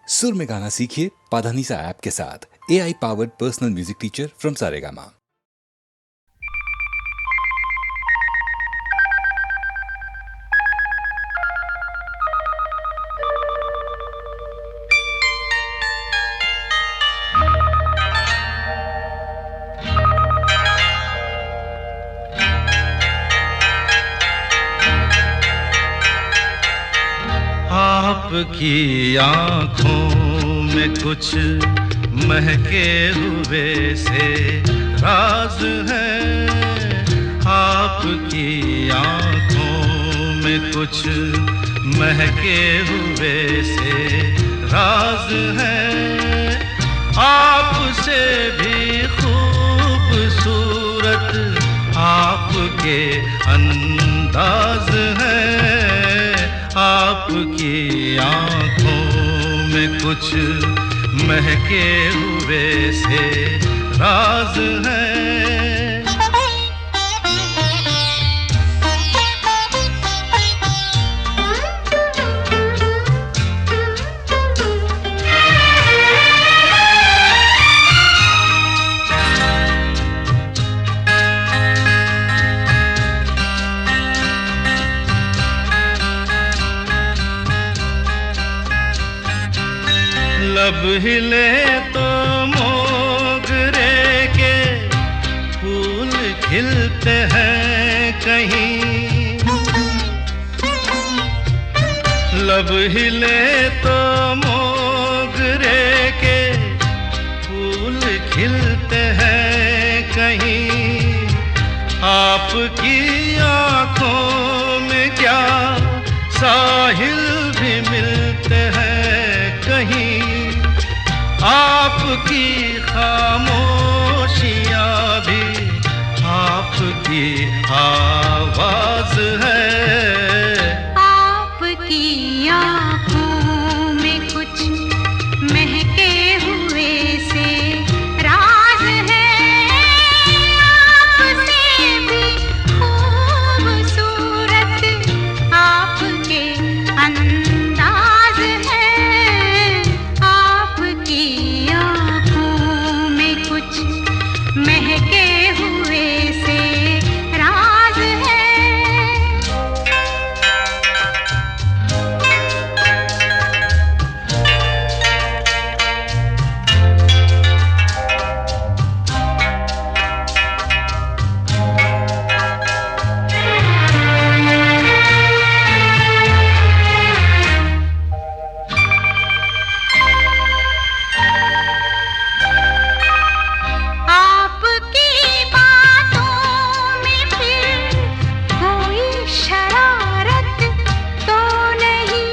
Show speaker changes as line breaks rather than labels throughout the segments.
सुर में गाना सीखिए पाधानीसा ऐप के साथ। AI powered personal music teacher from Saregama.
आपकी आँखों में कुछ महके हुए से राज है। आपकी आँखों में कुछ महके हुए से राज है। आपसे भी खूबसूरत आपके अंदाज है। आपकी आँखों में कुछ महके हुए से राज है। लब हिले तो मोगरे के फूल खिलते हैं कहीं। लब हिले तो मोगरे के फूल खिलते हैं कहीं। आपकी आँखों में क्या साहिल भी मिलते हैं कहीं। आपकी खामोशियाँ भी आपकी आवाज है।
आपकी आँखों में कुछ महके हुए से राज है। आपसे भी खूबसूरत आपके अंदाज है। आपकी आँखों में कुछ महके हुए से राज है। आपकी बातों में फिर कोई शरारत तो नहीं।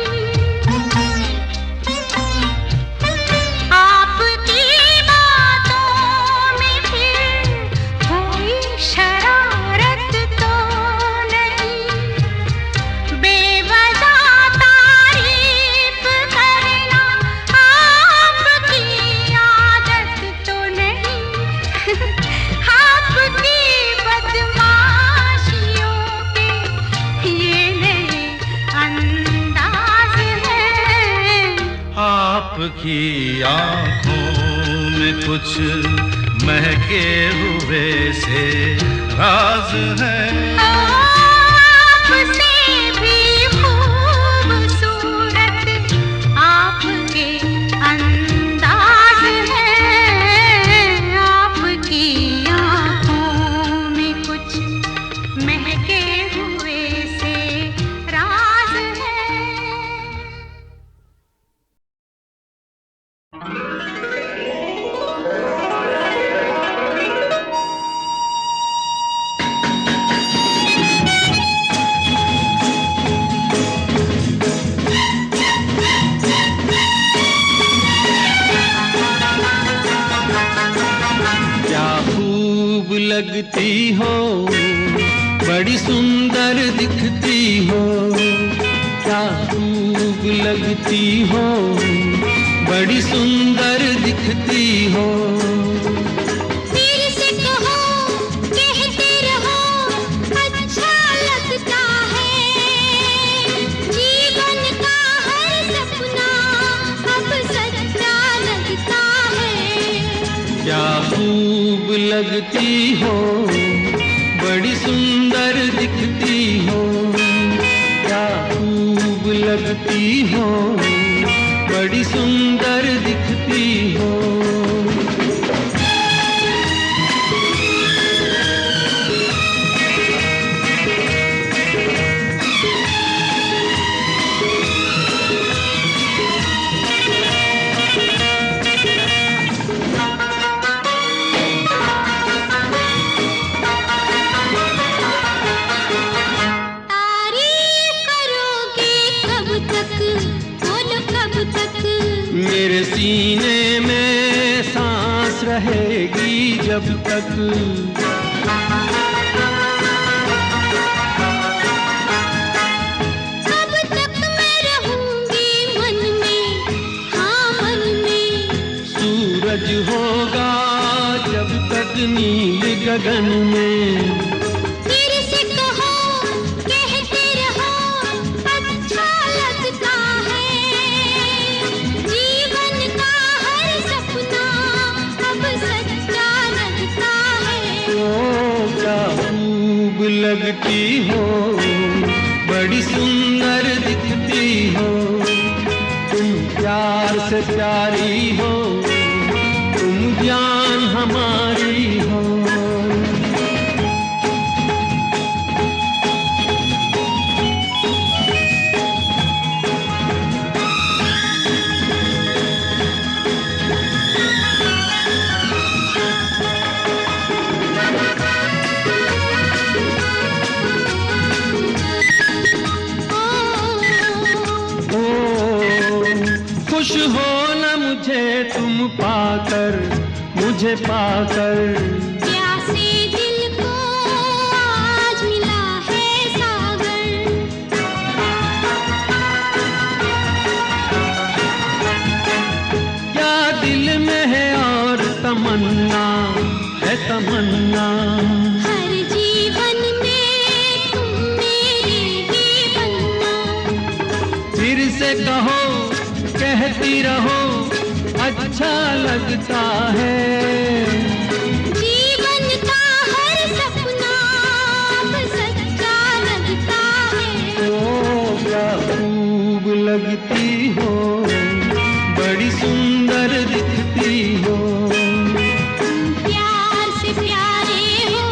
आपकी बातों में फिर कोई शरारत तो नहीं। बेवजह तारीफ करना आपकी आदत तो नहीं। आपकी बदमाशियों के ये नए अंदाज है।
आपकी आँखों में कुछ महके हुए से राज है।
आपसे भी खूबसूरत आपके अंदाज है। आपकी आँखों में कुछ महके हुए से राज है।
क्या खूब लगती हो, बड़ी सुंदर दिखती हो। क्या खूब लगती हो, बड़ी सुंदर दिखती हो।
फिर से कहो, कहते रहो, अच्छा लगता है। जीवन का हर सपना अब सच
लगती हो, बड़ी सुंदर दिखती हो, क्या खूब लगती हो, बड़ी सुंदर दिखती हो। मेरे सीने में सांस रहेगी जब तक,
तब तक मैं रहूंगी मन में, हाँ मन में।
सूरज होगा जब तक नील गगन में।
तेरे से कहो, कहते रहो, अच्छा लगता है। जीवन का हर सपना अब सच्चा लगता है।
ओ क्या खूब लगती हो, बड़ी सुंदर दिखती हो, तुम प्यार से प्यारी हो, तुम जान हमारी हो। खुश हो न मुझे तुम पाकर, मुझे पाकर।
प्यासे दिल को आज मिला है सागर।
क्या दिल में है और तमन्ना है तमन्ना।
हर जीवन में तुम मेरे ही बनना।
फिर से कहो, कहती रहो, अच्छा लगता है।
जीवन का हर सपना अब सच्चा लगता है।
ओ क्या खूब लगती हो, बड़ी सुंदर दिखती हो,
प्यार से प्यारे हो,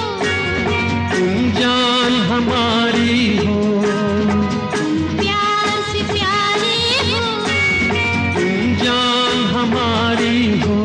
तुम जान हमारी हो।
प्यार से प्यारे हो,
तुम जान हमारी हो।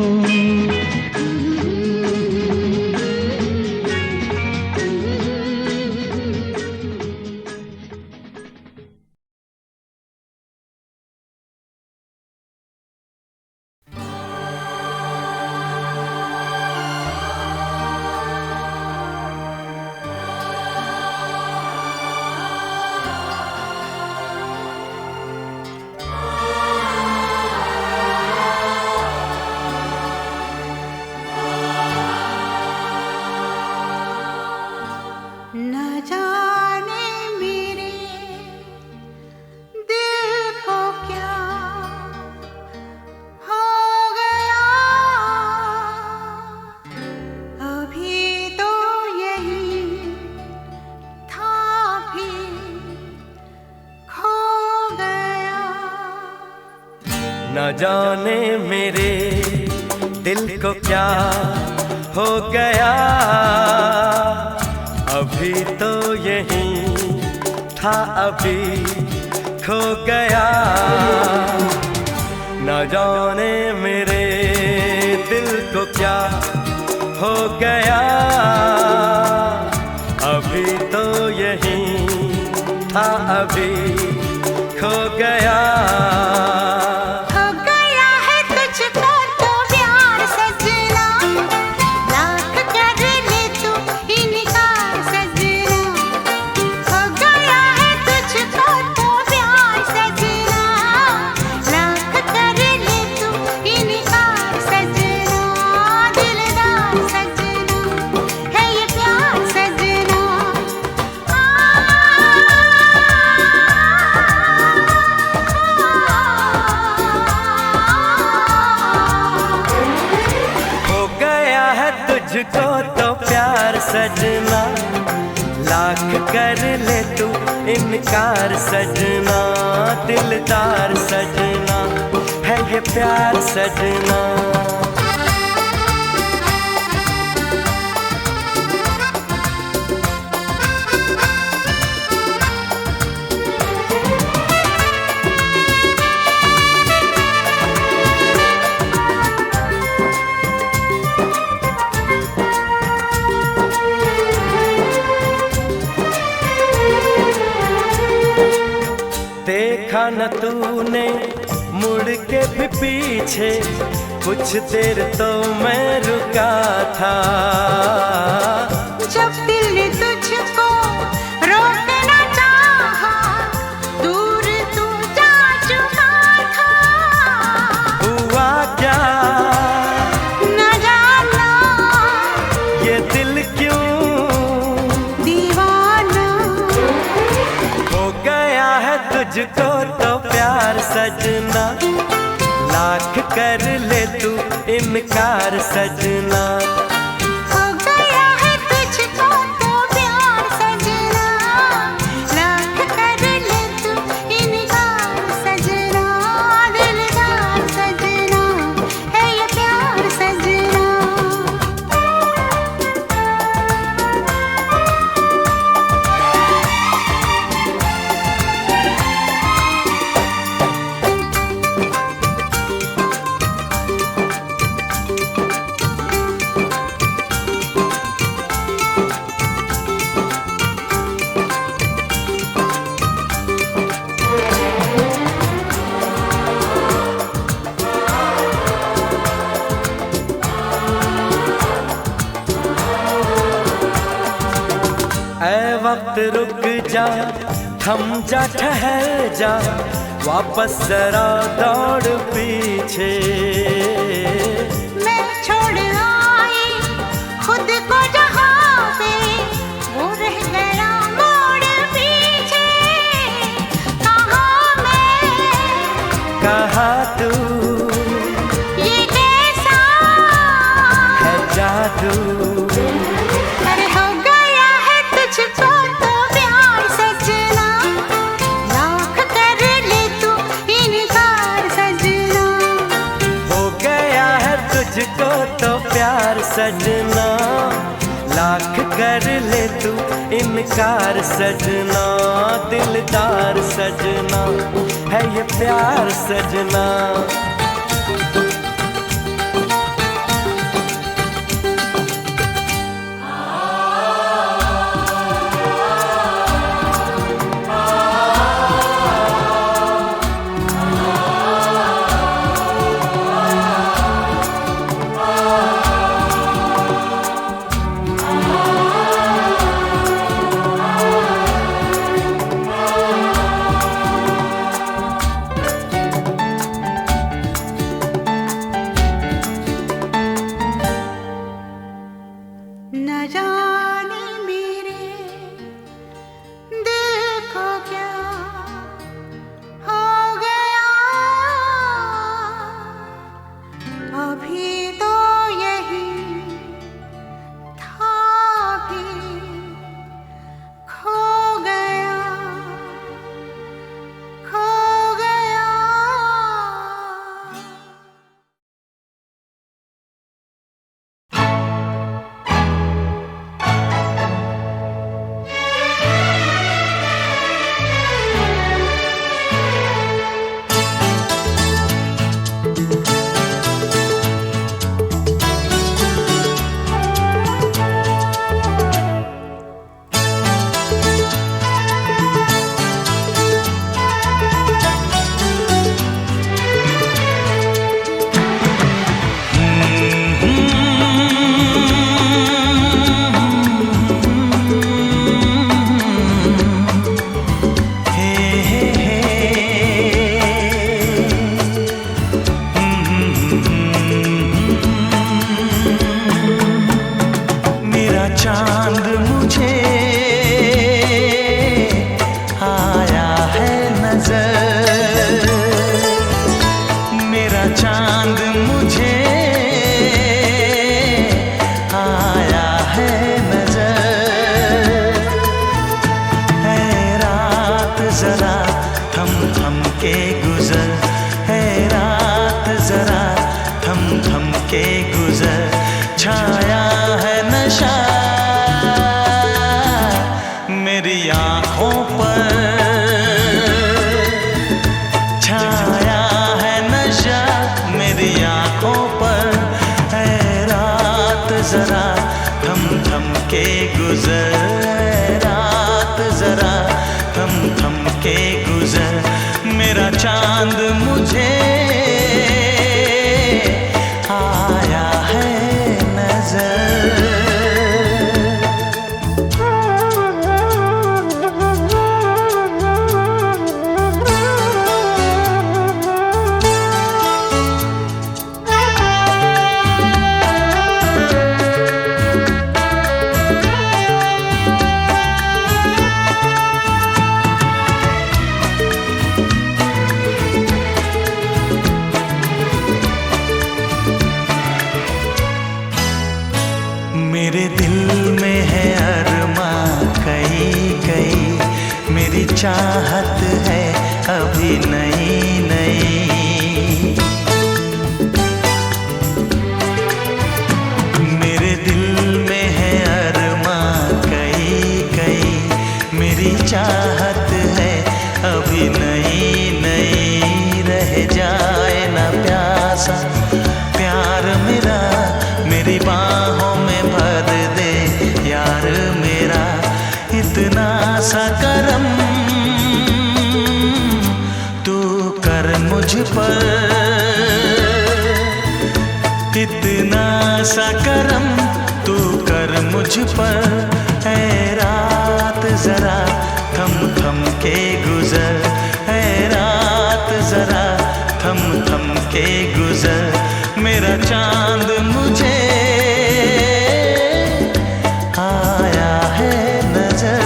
न जाने मेरे दिल को क्या हो गया। अभी तो यही था, भी खो गया।
न जाने मेरे दिल को क्या हो गया, अभी तो यही था, अभी खो गया। न जाने मेरे दिल को क्या हो गया, अभी तो यही था, अभी खो गया। तुझको तो प्यार सजना, लाख कर ले तू इनकार सजना, दिलदार सजना है ये प्यार सजना। देखा न तूने मुड़ के भी पीछे, कुछ देर तो मैं रुका था।
जब दिल ने तुझको रोकना चाहा, दूर तू जा चुका था।
हुआ क्या
न जाना
ये दिल क्यों
दीवाना
हो गया है तुझको तो प्यार सजना, लाख कर ले तू इनकार सजना।
हो गया है तुझको तो प्यार सजना, लाख कर ले तू इनकार सजना, दिलदार सजना है ये प्यार सजना।
ऐ वक्त रुक जा, थम जा, ठहर जा, वापस जरा दौड़ पीछे।
मैं छोड़ आई खुद को जहाँ पे, वो रह गया मोड़ पीछे। कहाँ मैं
कहाँ तू
ये कैसा
है जादू,
अरे हो गया है तुझको तो प्यार सजना, लाख कर ले तू इनकार सजना।
हो गया है तुझको तो प्यार सजना, लाख कर ले तू इनकार सजना, दिलदार सजना है ये प्यार सजना।
न जाने मेरे दिल को क्या हो गया, अभी तो यही था भी खो गया, खो गया।
चांद मुझे
जरा थम थम के गुजर, रात जरा थम थम के गुजर, मेरा चांद मुझे आया है नजर। मेरे दिल में है अरमा कई कई, मेरी चाहत है अभी नई नई। मेरे दिल में है अरमा कई कई, मेरी चाहत है अभी नई नई। रह जाए ना प्यासा प्यार मेरा, मेरी बाहों में भर दे यार मेरा। इतना सा करम तू कर मुझ पर, इतना सा करम तू कर मुझ पर। ऐ रात जरा थम थम के गुजर, ऐ रात जरा थम थम के गुजर, मेरा चांद मुझे आया है नजर।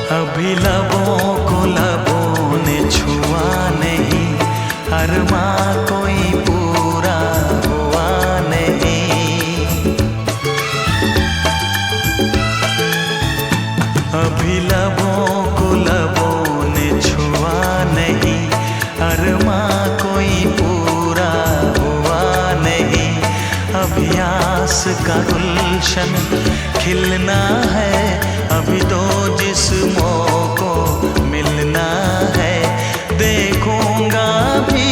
अभी लबों को लबों ने छुआ नहीं, अरमा कोई पूरा हुआ नहीं। अभी लबों को लबों ने छुआ नहीं, अरमा कोई पूरा हुआ नहीं। अभी आस का गुलशन खिलना है, अभी दो जिस्मों को मिलना है। देखूंगा भी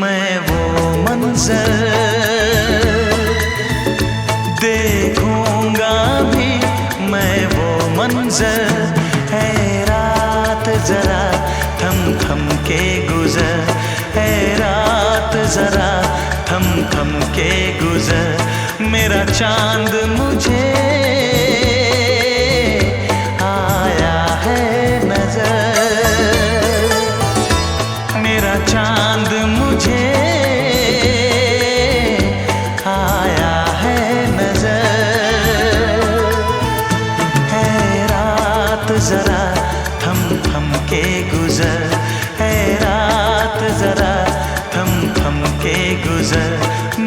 मैं वो मंजर, देखूंगा भी मैं वो मंजर। है रात जरा थम थम के गुजर, है रात जरा थम थम के गुजर, मेरा चांद मुझे आया है नजर। मेरा चांद मुझे आया है नजर। है रात जरा थम थम के गुजर, है रात जरा थम थम के गुजर,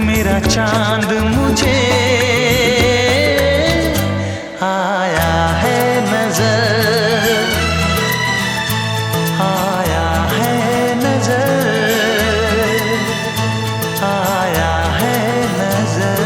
मेरा चांद मुझे आया है नजर, आया है नजर, आया है नजर।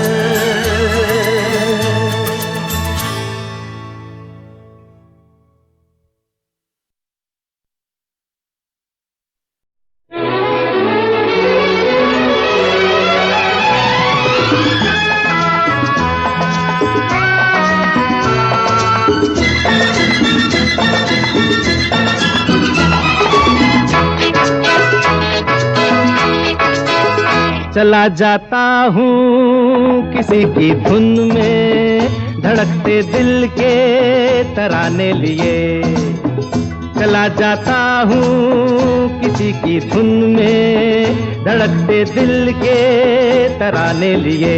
चला जाता हूँ किसी की धुन में, धड़कते दिल के तराने लिए। चला जाता हूँ किसी की धुन में, धड़कते दिल के तराने लिए।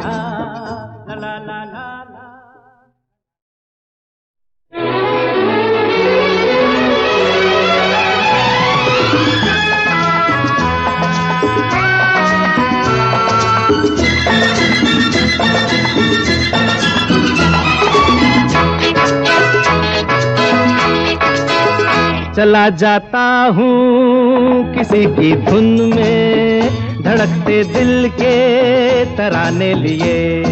ला ला ला ला ला। चला जाता हूँ किसी की धुन में, धड़कते दिल के तराने लिए।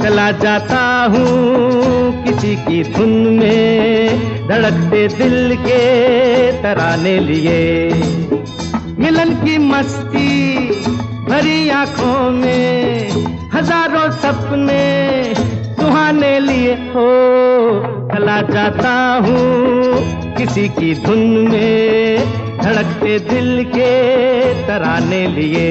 चला जाता हूँ किसी की धुन में, धड़कते दिल के तराने लिए। मिलन की मस्ती भरी आंखों में, हजारों सपने सुहाने लिए हो। चला जाता हूँ किसी की धुन में, धड़कते दिल के तराने लिए।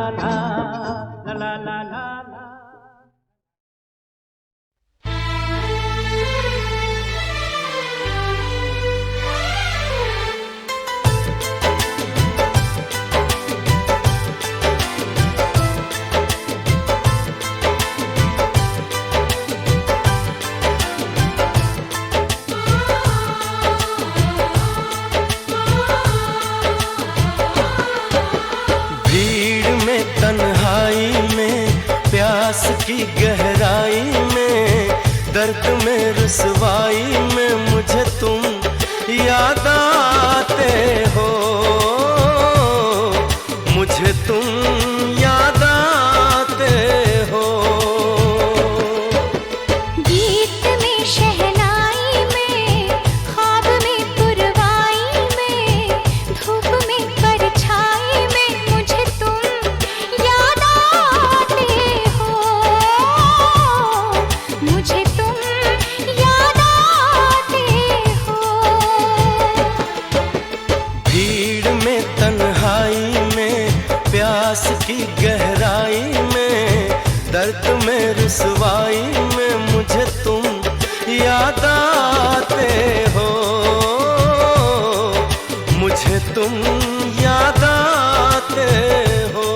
ला ला ला ला ला ला।
प्यास की गहराई में, दर्द में रुसवाई में मुझे तुम याद आते हो, मुझे तुम याद आते हो।
गीत में शहनाई में, ख्वाब में पुरवाई में, धूप में परछाई में मुझे तुम याद आते हो, मुझे तुम याद आते हो।
भीड़ में तन्हाई में, प्यास की गहराई में, दर्द में रुसवाई में मुझे तुम याद आते हो, मुझे तुम याद आते हो।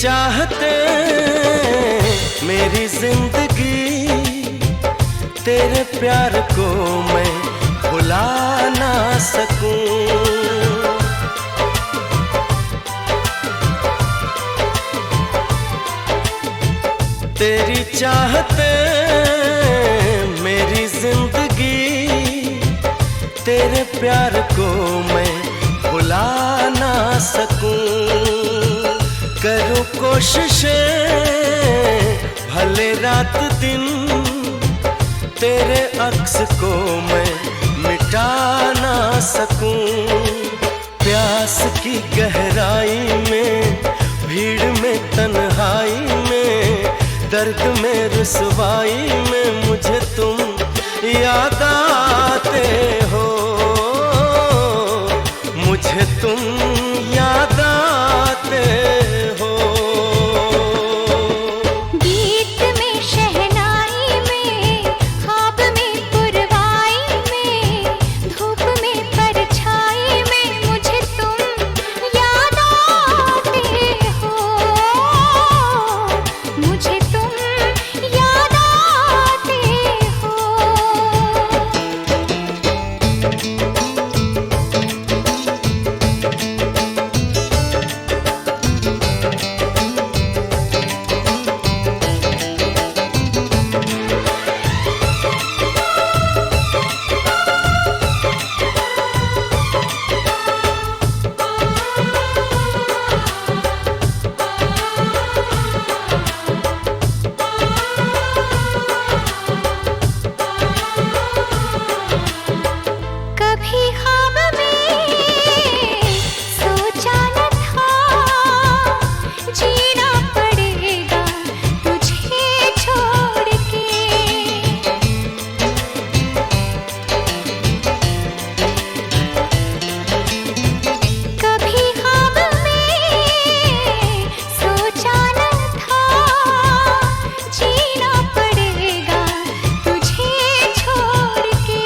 चाहते मेरी जिंदगी, तेरे प्यार को मैं भुला ना सकूं। तेरी चाहते मेरी जिंदगी, तेरे प्यार को मैं भुला ना सकूं। करूं कोशिशें भले रात दिन, तेरे अक्स को मैं मिटा ना सकूं। प्यास की गहराई में, भीड़ में, तन्हाई में, दर्द में, रुसवाई में मुझे तुम याद आते हो, मुझे तुम याद आते हो।
गीत में, शहनाई में, ख्वाब में, पुरवाई में, धूप में, परछाई में मुझे तुम याद आते हो, मुझे तुम याद आते हो। कभी ख्वाब में सोचा न था, जीना पड़ेगा तुझे छोड़ के। कभी ख्वाब में सोचा न था, जीना पड़ेगा तुझे छोड़ के।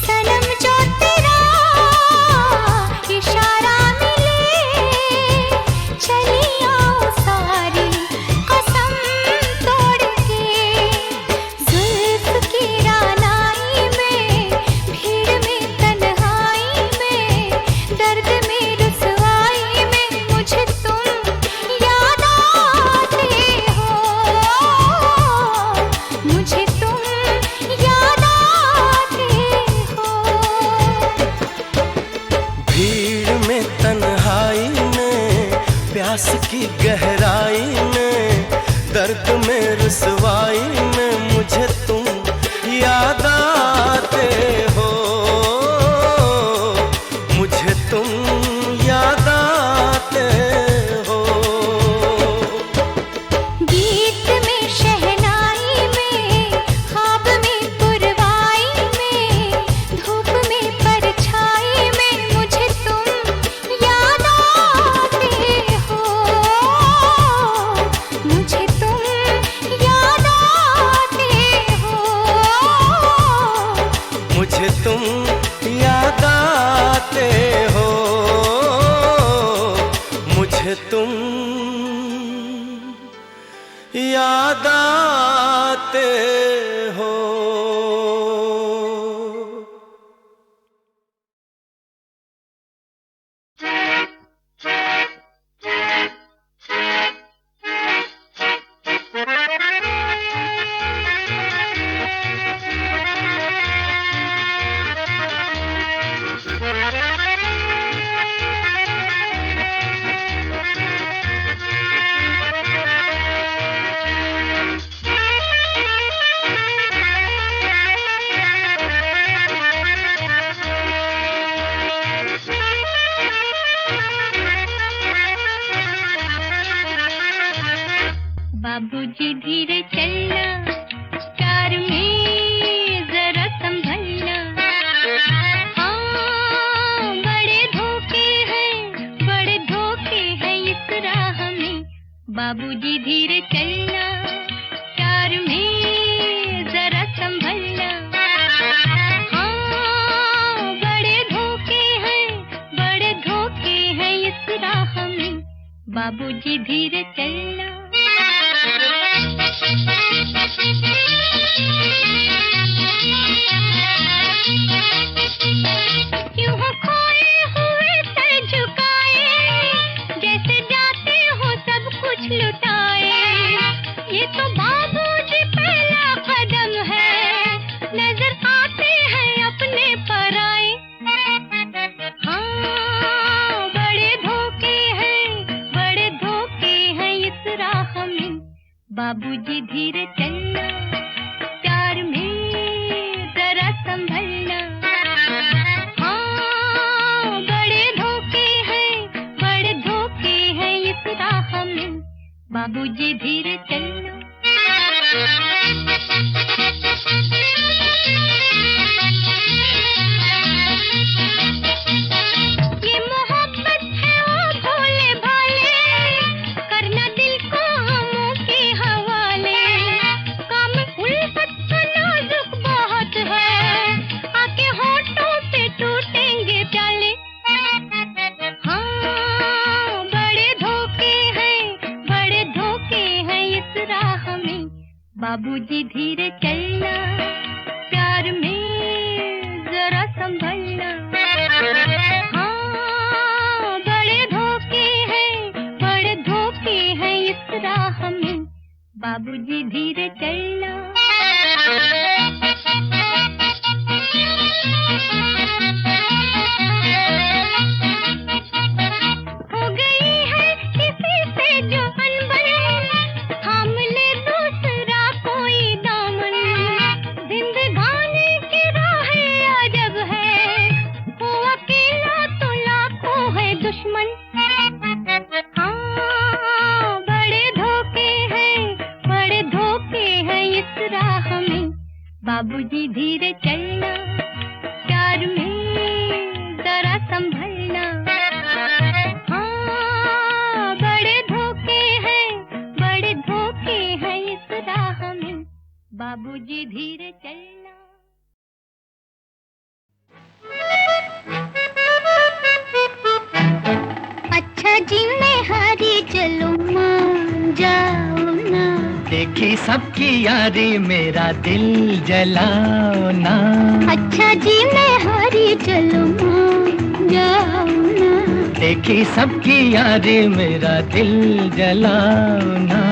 सनम जो तेरा इशारा मिले, चली आओ सारी कसम तोड़ के। जुल्फ की रानाई में, भीड़ में, तन्हाई में, दर्द में, रुसवाई में मुझे तुम याद आते हो, मुझे तुम याद आते हो।
भीड़ में, तन्हाई में, प्यास की गहराई में, दर्द में, रुसवाई में मुझे तुम याद आते हो, मुझे तुम याद आते हो।
गीत में, शहनाई में, ख्वाब में, पुरवाई में, धूप में, परछाई में मुझे तुम याद आते हो, मुझे तुम याद आते हो,
मुझे तुम याद आते हो, मुझे तुम याद आते हो।
बाबूजी धीरे चलना, प्यार में जरा संभलना। हाँ, बड़े धोखे हैं इस राह में। बाबूजी धीरे चलना, प्यार में जरा संभलना। हाँ, बड़े धोखे हैं इस राह में। बाबूजी धीरे चलना। क्यों हो खोए हुए सर झुकाए, जैसे जाते हो सब कुछ लुटाए। ये तो बाबूजी पहला कदम है, नजर आते हैं अपने पराए। हाँ बड़े धोखे हैं इस राह में, बाबूजी धीरे चलना, प्यार में जरा संभलना। हाँ बड़े धोखे हैं इस राह में, बाबूजी धीरे चलना। ये मोहब्बत है ओ भोले भाले, करना दिल को हमों के हवाले। काम उल्फत का नाजुक बहुत है, आके होठों पे टूटेंगे प्याले। हाँ बड़े धोखे हैं इस राह में, बाबूजी धीरे चलना, प्यार में जरा संभलना। हाँ बड़े धोखे हैं इस राह में, बाबूजी धीरे चलना। हो गई है किसी से जो अनबन, थाम ले दूसरा कोई दामन। जिंदगानी की राहें अजब है, हो अकेला तो लाखों है दुश्मन। हाँ बड़े धोखे हैं इस राह में, बाबूजी धीरे चलना, प्यार में जरा संभलना। हाँ बड़े धोखे हैं इस राह में, बाबूजी धीरे चलना। अच्छा जी मैं हारी चलूं, मान जाओ ना।
देखी सबकी यारी मेरा दिल जलाओ ना।
अच्छा जी मैं हारी चलूं, मान जाओ ना।
देखी सबकी यारी मेरा दिल जलाओ ना।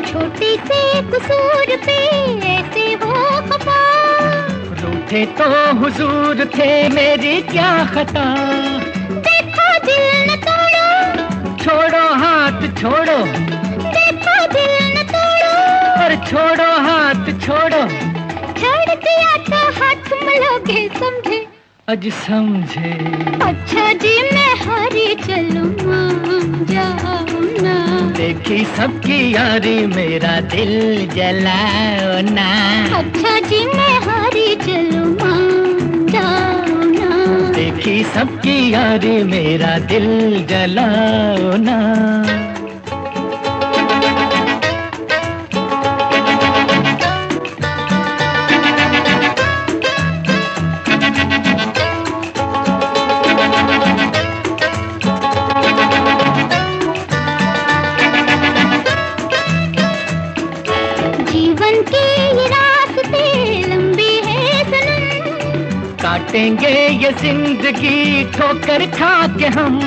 छोटी से कसूर पे ऐसे हो खफा,
रूठे तो हुजूर थे मेरी क्या खता।
देखो दिल न तोड़ो,
छोड़ो हाथ छोड़ो,
देखो दिल न तोड़ो।
और छोड़ो हाथ छोड़ो,
छोड़ दिया तो हाथ मलोगे समझे।
अज समझे।
अच्छा जी मैं हारी चलूं, मान जाओ ना।
देखी सबकी यारी मेरा दिल जलाओ ना।
अच्छा जी मैं हारी चलूं, मान जाओ ना।
देखी सबकी यारी मेरा दिल जलाओ ना।
जीवन के ये रास्ते लंबे हैं सनम,
काटेंगे ये जिंदगी ठोकर खा के हम।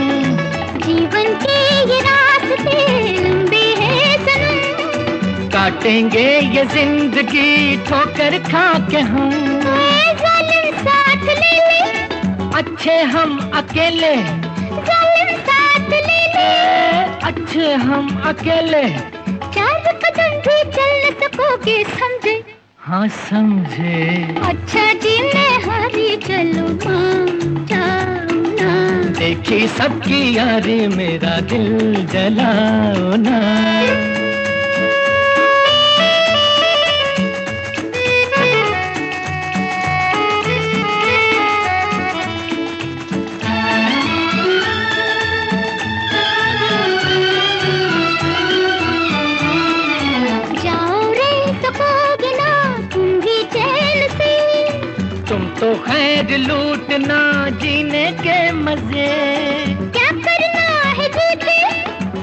जीवन के ये रास्ते लंबे हैं सनम,
काटेंगे ये जिंदगी ठोकर खा के हम।
ऐ जालिम साथ ले ले,
अच्छे हम अकेले,
जालिम साथ ले ले।
अच्छे हम अकेले,
चार कदम भी चल न सकोगे समझे।
हाँ समझे।
अच्छा जी मैं हारी चलूं, मान जाओ ना।
देखी सबकी यारी मेरा दिल जलाओ ना। रोज लूटना जीने के मजे,
क्या करना है जीते,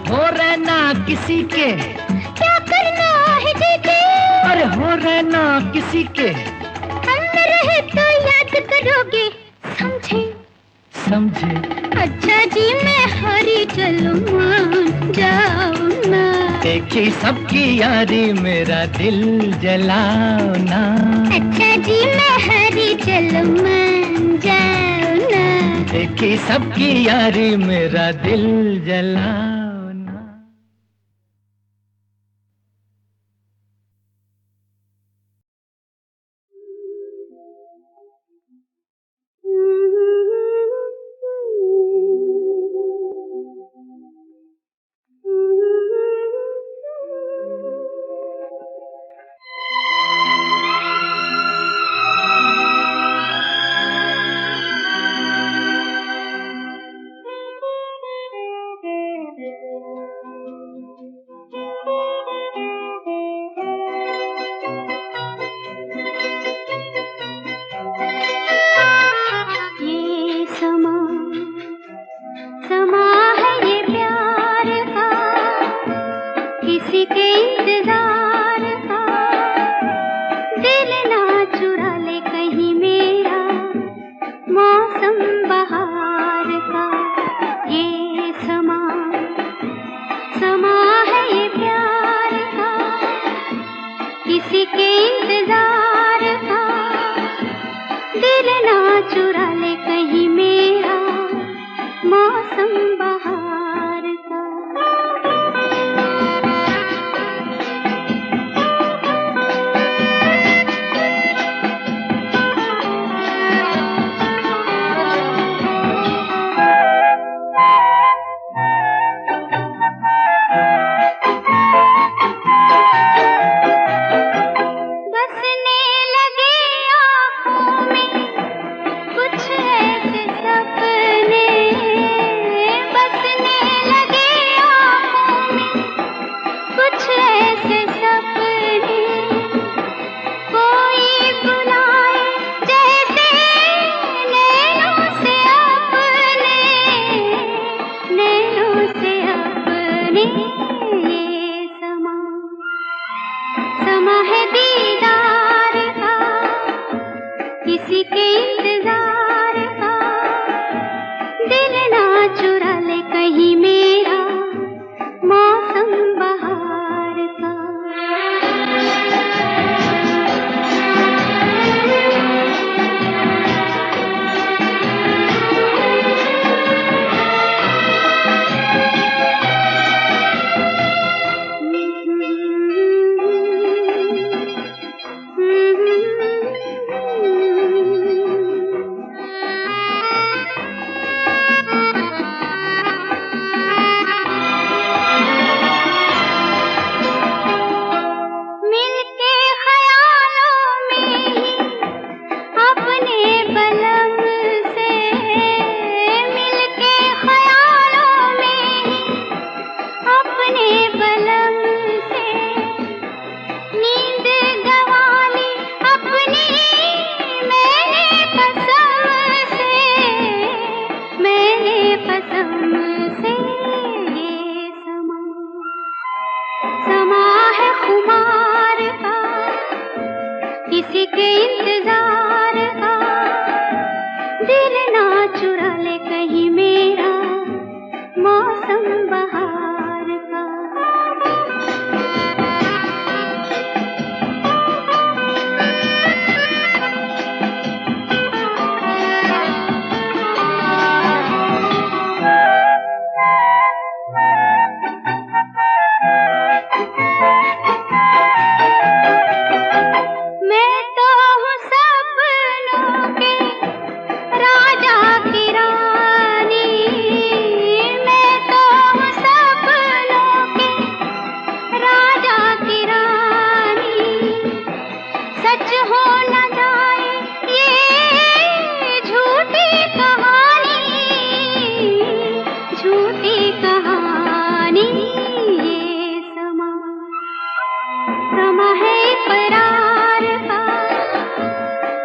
हो रहना किसी के,
क्या करना है जीते,
अरे हो रहना किसी के।
हम न रहे तो याद करोगे, समझे
समझे।
अच्छा जी मैं हारी चलूं, मान जाओ ना।
देखी सबकी यारी मेरा दिल जलाओ ना।
अच्छा जी मैं हारी चलूं, मान जाओ ना।
देखी सबकी यारी मेरा दिल जलाओ ना।
किसी के इंतजार का, दिल ना चुरा ले कहीं मेरा, मौसम बहार का। ये समा है ये प्यार का, किसी के इंतजार का, दिल ना चुरा ले कहीं मेरा, मौसम बहार का। किसी के इंतजार का, दिल ना चुरा ले कहीं मेरा, मौसम बहार का। किसी के इंतजार का, दिल ना चुरा ले कहीं मेरा, मौसम बहार का।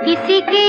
किसी के